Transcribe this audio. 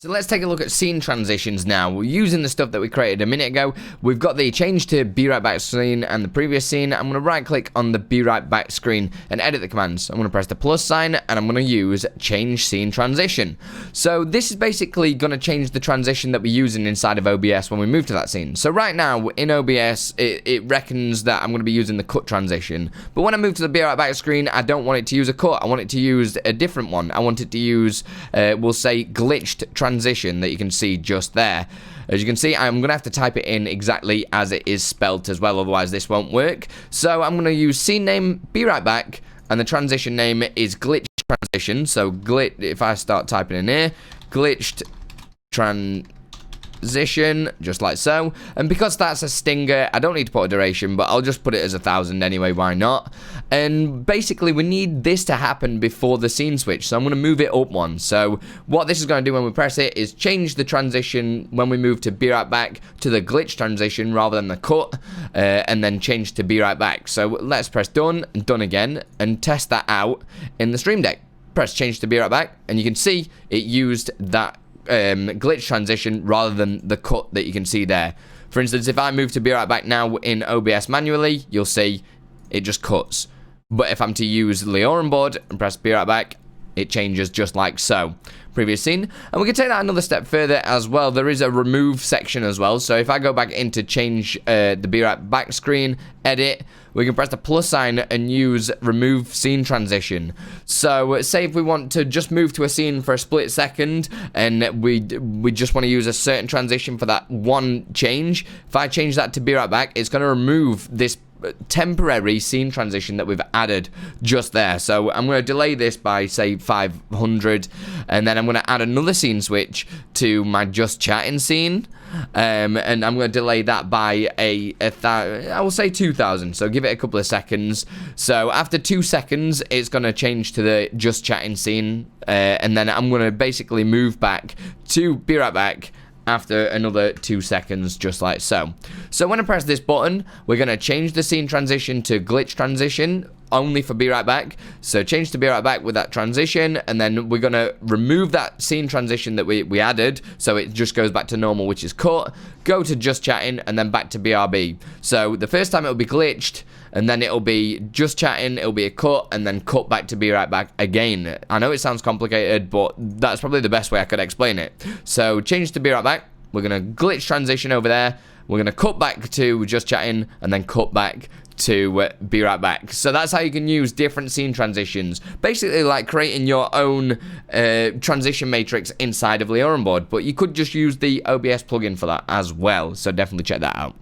So let's take a look at scene transitions now. We're using the stuff that we created a minute ago. We've got the change to be right back screen and the previous scene. I'm going to right click on the be right back screen and edit the commands. I'm going to press the plus sign and I'm going to use change scene transition. So this is basically going to change the transition that we're using inside of OBS when we move to that scene. So right now in OBS, it reckons that I'm going to be using the cut transition. But when I move to the be right back screen, I don't want it to use a cut. I want it to use a different one. I want it to use, we'll say, glitched transition that you can see just there. As you can see, I'm going to have to type it in exactly as it is spelt as well, otherwise this won't work. So I'm going to use scene name, be right back, and the transition name is glitched transition. So if I start typing in here, glitched transition, just like so. And because that's a stinger, I don't need to put a duration, but I'll just put it as 1,000 anyway, why not? And basically we need this to happen before the scene switch, so I'm going to move it up one. So what this is going to do when we press it is change the transition when we move to be right back to the glitch transition rather than the cut, and then change to be right back. So let's press done and done again and test that out in the stream deck. Press change to be right back and you can see it used that glitch transition rather than the cut that you can see there. For instance, if I move to be right back now in OBS manually, you'll see it just cuts. But if I'm to use LioranBoard and press be right back, it changes just like so. Previous scene. And we can take that another step further as well. There is a remove section as well. So if I go back into change the be right back screen, edit, we can press the plus sign and use remove scene transition. So say if we want to just move to a scene for a split second and we just want to use a certain transition for that one change. If I change that to be right back, it's going to remove this temporary scene transition that we've added just there. So I'm going to delay this by say 500 and then I'm going to add another scene switch to my just chatting scene, and I'm going to delay that by I will say 2,000. So give it a couple of seconds. So after 2 seconds it's going to change to the just chatting scene, and then I'm going to basically move back to be right back after another 2 seconds, just like so. So when I press this button, we're going to change the scene transition to glitch transition only for be right back. So change to be right back with that transition, and then we're going to remove that scene transition that we added, so it just goes back to normal, which is cut, go to just chatting, and then back to BRB. So the first time it'll be glitched, and then it'll be just chatting, it'll be a cut, and then cut back to be right back again. I know it sounds complicated, but that's probably the best way I could explain it. So change to be right back, we're going to glitch transition over there, we're going to cut back to just chatting, and then cut back to be right back. So that's how you can use different scene transitions, basically like creating your own transition matrix inside of LioranBoard. But you could just use the OBS plugin for that as well, so definitely check that out.